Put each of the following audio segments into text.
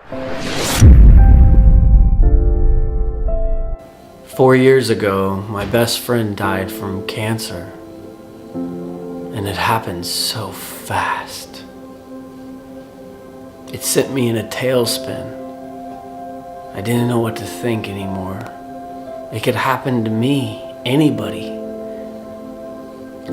4 years ago, my best friend died from cancer. And it happened so fast. It sent me in a tailspin. I didn't know what to think anymore. It could happen to me, anybody.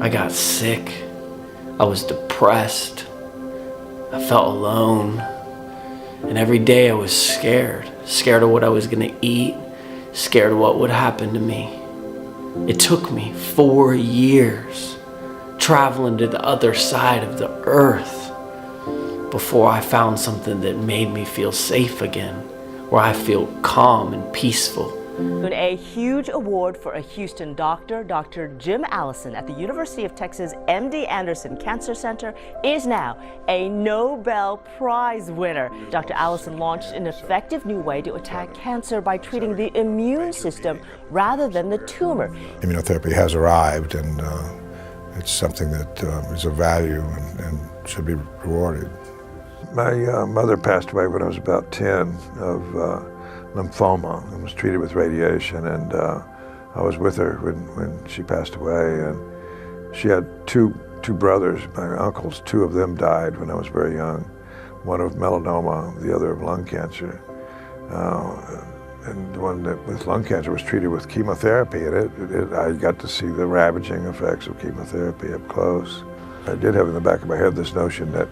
I got sick. I was depressed. I felt alone. And every day I was scared. Scared of what I was gonna eat. Scared of what would happen to me. It took me 4 years traveling to the other side of the earth before I found something that made me feel safe again, where I feel calm and peaceful. A huge award for a Houston doctor, Dr. Jim Allison at the University of Texas MD Anderson Cancer Center, is now a Nobel Prize winner. Dr. Allison launched an effective new way to attack cancer by treating the immune system rather than the tumor. Immunotherapy has arrived, and it's something that is of value and should be rewarded. My mother passed away when I was about 10 of lymphoma and was treated with radiation, and I was with her when she passed away. And she had two brothers, my uncles. 2 of them died when I was very young, one of melanoma, the other of lung cancer. And the one that with lung cancer was treated with chemotherapy, and I got to see the ravaging effects of chemotherapy up close. I did have in the back of my head this notion that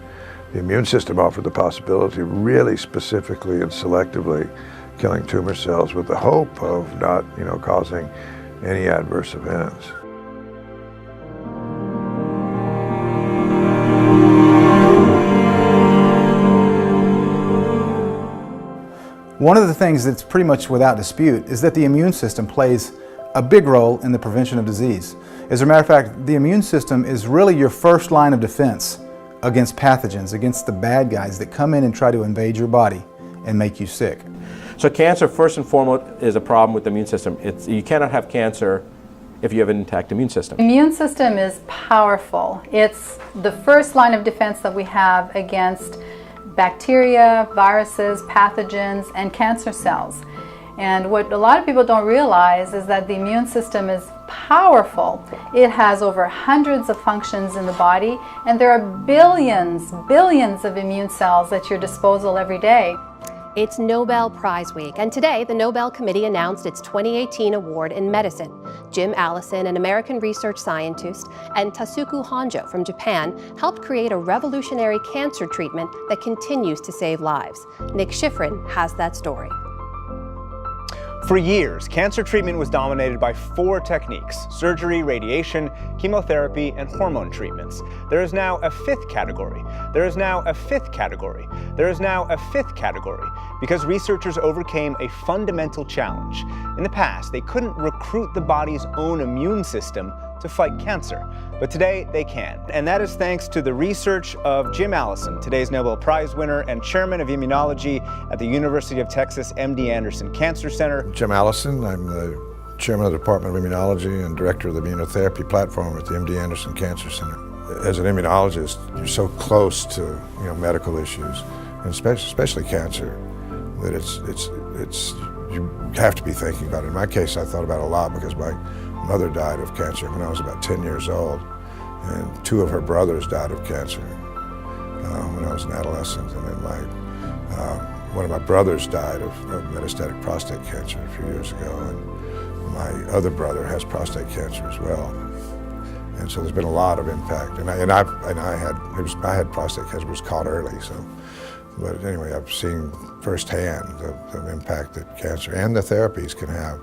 the immune system offered the possibility really specifically and selectively killing tumor cells with the hope of not, causing any adverse events. One of the things that's pretty much without dispute is that the immune system plays a big role in the prevention of disease. As a matter of fact, the immune system is really your first line of defense against pathogens, against the bad guys that come in and try to invade your body and make you sick. So cancer, first and foremost, is a problem with the immune system. You cannot have cancer if you have an intact immune system. Immune system is powerful. It's the first line of defense that we have against bacteria, viruses, pathogens, and cancer cells. And what a lot of people don't realize is that the immune system is powerful. It has over hundreds of functions in the body, and there are billions of immune cells at your disposal every day. It's Nobel Prize Week, and today the Nobel Committee announced its 2018 award in medicine. Jim Allison, an American research scientist, and Tasuku Honjo from Japan helped create a revolutionary cancer treatment that continues to save lives. Nick Schifrin has that story. For years, cancer treatment was dominated by 4 techniques: surgery, radiation, chemotherapy, and hormone treatments. There is now a 5th category. There is now a 5th category. There is now a 5th category because researchers overcame a fundamental challenge. In the past, they couldn't recruit the body's own immune system to fight cancer, but today they can. And that is thanks to the research of Jim Allison, today's Nobel Prize winner and chairman of immunology at the University of Texas MD Anderson Cancer Center. Jim Allison, I'm the chairman of the Department of Immunology and director of the Immunotherapy platform at the MD Anderson Cancer Center. As an immunologist, you're so close to medical issues, and especially cancer, that you have to be thinking about it. In my case, I thought about it a lot because my mother died of cancer when I was about 10 years old, and 2 of her brothers died of cancer when I was an adolescent, and then one of my brothers died of metastatic prostate cancer a few years ago, and my other brother has prostate cancer as well. And so there's been a lot of impact, and I had prostate cancer, it was caught early, so. But anyway, I've seen firsthand the impact that cancer and the therapies can have,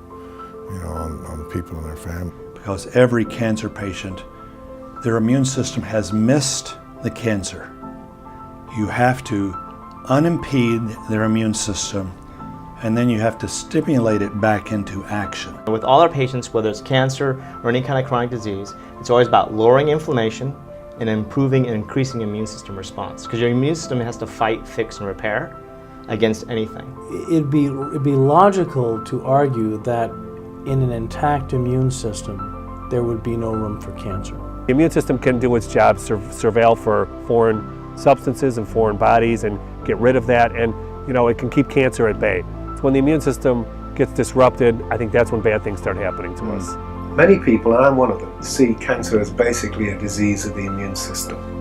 on people and their family. Because every cancer patient, their immune system has missed the cancer. You have to unimpede their immune system, and then you have to stimulate it back into action. With all our patients, whether it's cancer or any kind of chronic disease, it's always about lowering inflammation and improving and increasing immune system response. Because your immune system has to fight, fix, and repair against anything. It'd be logical to argue that in an intact immune system, there would be no room for cancer. The immune system can do its job, surveil for foreign substances and foreign bodies and get rid of that. And it can keep cancer at bay. So when the immune system gets disrupted, I think that's when bad things start happening to us. Many people, and I'm one of them, see cancer as basically a disease of the immune system.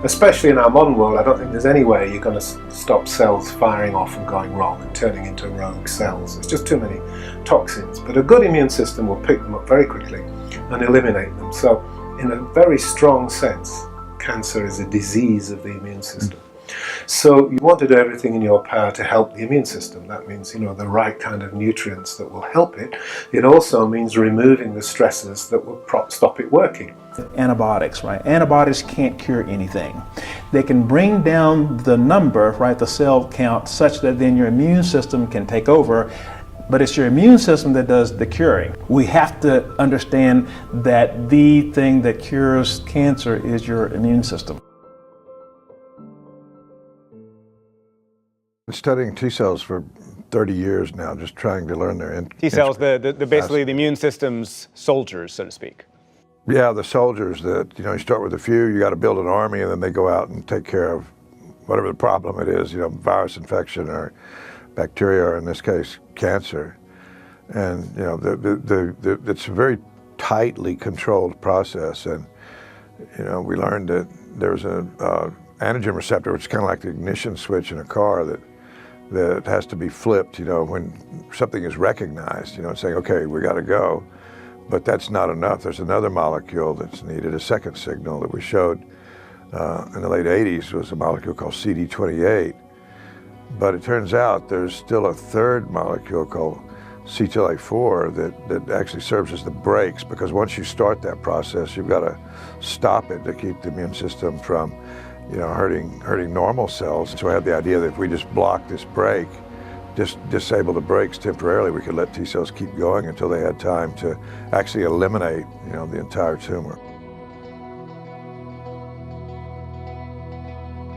Especially in our modern world, I don't think there's any way you're going to stop cells firing off and going wrong and turning into rogue cells. There's just too many toxins. But a good immune system will pick them up very quickly and eliminate them. So in a very strong sense, cancer is a disease of the immune system. So you want to do everything in your power to help the immune system. That means, the right kind of nutrients that will help it. It also means removing the stresses that will stop it working. Antibiotics, right? Antibiotics can't cure anything. They can bring down the number, right, the cell count, such that then your immune system can take over, but it's your immune system that does the curing. We have to understand that the thing that cures cancer is your immune system. Been studying T cells for 30 years now, just trying to learn their T cells, the basically the immune system's soldiers, so to speak. Yeah, the soldiers that, you start with a few, you got to build an army, and then they go out and take care of whatever the problem it is, virus infection or bacteria, or in this case, cancer. And, it's a very tightly controlled process. And, we learned that there's an antigen receptor, which is kind of like the ignition switch in a car that has to be flipped, when something is recognized, saying, okay, we got to go. But that's not enough. There's another molecule that's needed, a second signal that we showed in the late 80s was a molecule called CD28. But it turns out there's still a third molecule called CTLA4 that actually serves as the brakes, because once you start that process, you've got to stop it to keep the immune system from hurting normal cells. So I had the idea that if we just block this brake, just disable the brakes temporarily, we could let T cells keep going until they had time to actually eliminate, the entire tumor.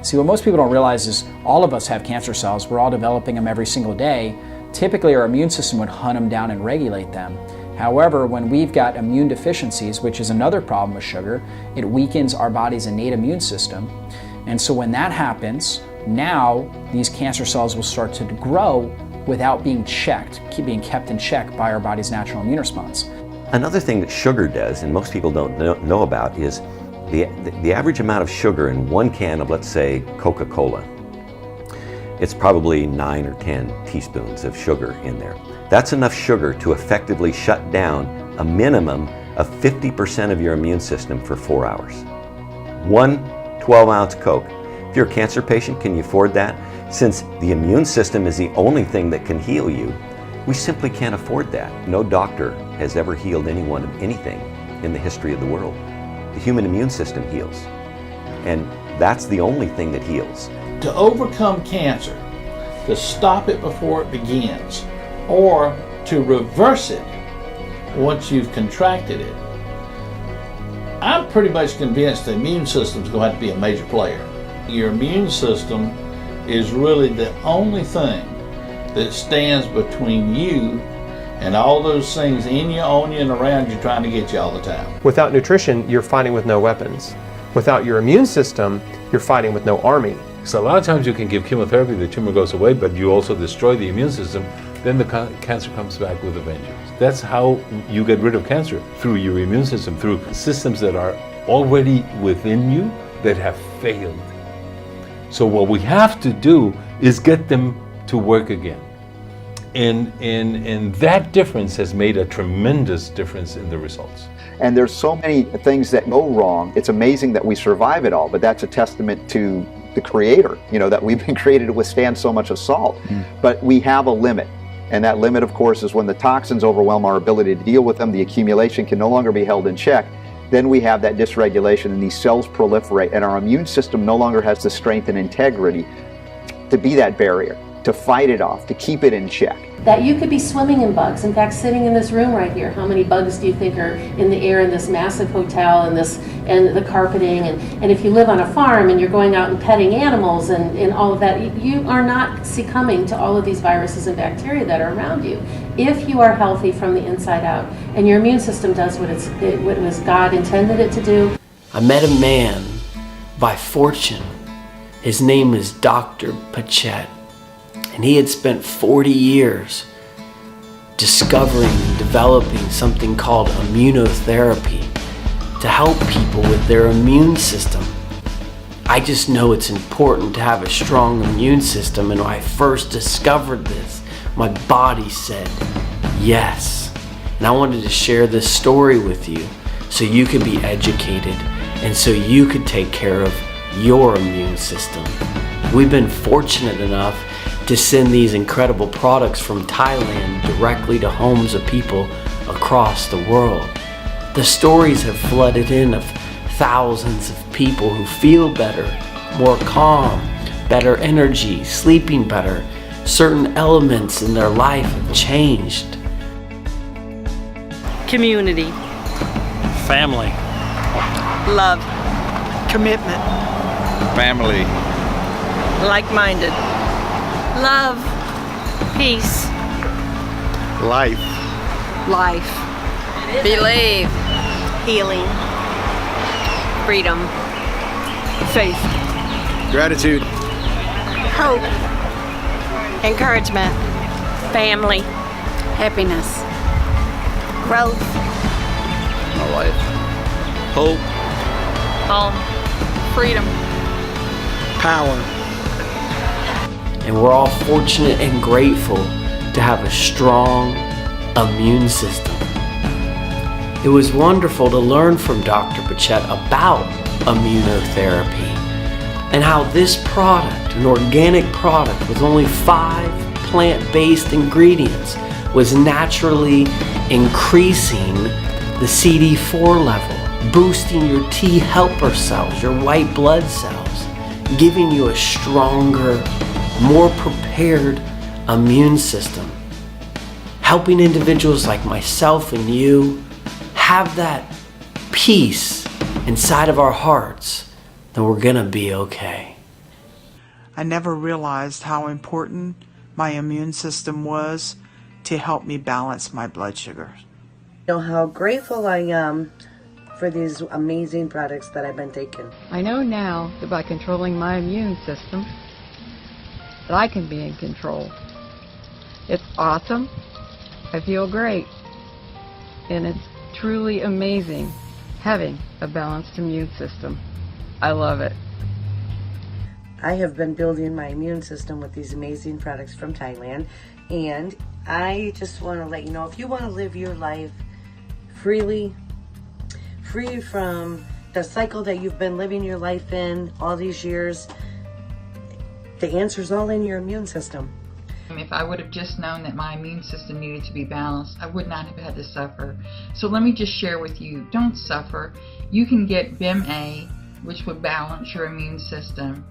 See, what most people don't realize is all of us have cancer cells. We're all developing them every single day. Typically, our immune system would hunt them down and regulate them. However, when we've got immune deficiencies, which is another problem with sugar, it weakens our body's innate immune system. And so when that happens, now these cancer cells will start to grow without being checked, being kept in check by our body's natural immune response. Another thing that sugar does, and most people don't know about, is the average amount of sugar in one can of, let's say, Coca-Cola. It's probably 9 or 10 teaspoons of sugar in there. That's enough sugar to effectively shut down a minimum of 50% of your immune system for 4 hours. One 12-ounce Coke. If you're a cancer patient, can you afford that? Since the immune system is the only thing that can heal you, we simply can't afford that. No doctor has ever healed anyone of anything in the history of the world. The human immune system heals, and that's the only thing that heals. To overcome cancer, to stop it before it begins, or to reverse it once you've contracted it, I'm pretty much convinced the immune system is going to have to be a major player. Your immune system is really the only thing that stands between you and all those things in you, on you, and around you trying to get you all the time. Without nutrition, you're fighting with no weapons. Without your immune system, you're fighting with no army. So a lot of times you can give chemotherapy, the tumor goes away, but you also destroy the immune system, then the cancer comes back with a vengeance. That's how you get rid of cancer, through your immune system, through systems that are already within you that have failed. So what we have to do is get them to work again. And that difference has made a tremendous difference in the results. And there's so many things that go wrong. It's amazing that we survive it all, but that's a testament to the Creator, that we've been created to withstand so much assault. But we have a limit. And that limit, of course, is when the toxins overwhelm our ability to deal with them, the accumulation can no longer be held in check. Then we have that dysregulation and these cells proliferate, and our immune system no longer has the strength and integrity to be that barrier, to fight it off, to keep it in check. That you could be swimming in bugs. In fact, sitting in this room right here, how many bugs do you think are in the air in this massive hotel and the carpeting? And if you live on a farm and you're going out and petting animals and all of that, you are not succumbing to all of these viruses and bacteria that are around you. If you are healthy from the inside out and your immune system does what was God intended it to do. I met a man by fortune. His name is Dr. Pichaet. And he had spent 40 years discovering and developing something called immunotherapy to help people with their immune system. I just know it's important to have a strong immune system, and when I first discovered this, my body said yes. And I wanted to share this story with you so you could be educated and so you could take care of your immune system. We've been fortunate enough to send these incredible products from Thailand directly to homes of people across the world. The stories have flooded in of thousands of people who feel better, more calm, better energy, sleeping better. Certain elements in their life have changed. Community. Family. Love. Commitment. Family. Like-minded. Love. Peace. Life. Life. Believe. Healing. Freedom. Faith. Gratitude. Hope. Encouragement. Family. Happiness. Growth. My life. Hope. Home. Freedom. Power. And we're all fortunate and grateful to have a strong immune system. It was wonderful to learn from Dr. Pichaet about immunotherapy and how this product, an organic product with only 5 plant-based ingredients, was naturally increasing the CD4 level, boosting your T helper cells, your white blood cells, giving you a stronger, more prepared immune system, helping individuals like myself and you have that peace inside of our hearts that we're gonna be okay. I never realized how important my immune system was to help me balance my blood sugar. You know how grateful I am for these amazing products that I've been taking. I know now that by controlling my immune system, that I can be in control. It's awesome. I feel great. And it's truly amazing having a balanced immune system. I love it. I have been building my immune system with these amazing products from Thailand, and I just want to let you know, if you want to live your life freely, free from the cycle that you've been living your life in all these years, the answer's all in your immune system. If I would have just known that my immune system needed to be balanced, I would not have had to suffer. So let me just share with you, don't suffer. You can get BIM-A, which would balance your immune system.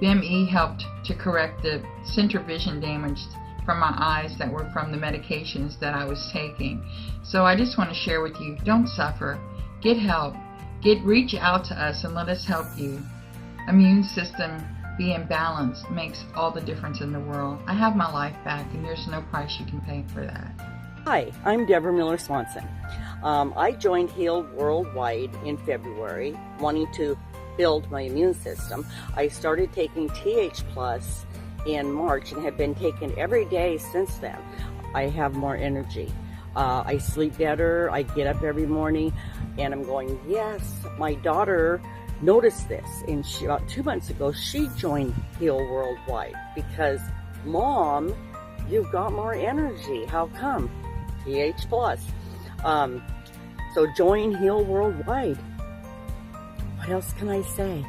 BIM-E helped to correct the center vision damage from my eyes that were from the medications that I was taking. So I just want to share with you, don't suffer. Get help. Reach out to us and let us help you. Immune system being balanced makes all the difference in the world. I have my life back, and there's no price you can pay for that. Hi, I'm Deborah Miller Swanson. I joined Heal Worldwide in February, wanting to build my immune system. I started taking TH Plus in March and have been taking every day since then. I have more energy. I sleep better. I get up every morning, and I'm going, yes, my daughter noticed this, and about 2 months ago she joined Heal Worldwide because, Mom, you've got more energy. How come? TH Plus. So join Heal Worldwide. What else can I say?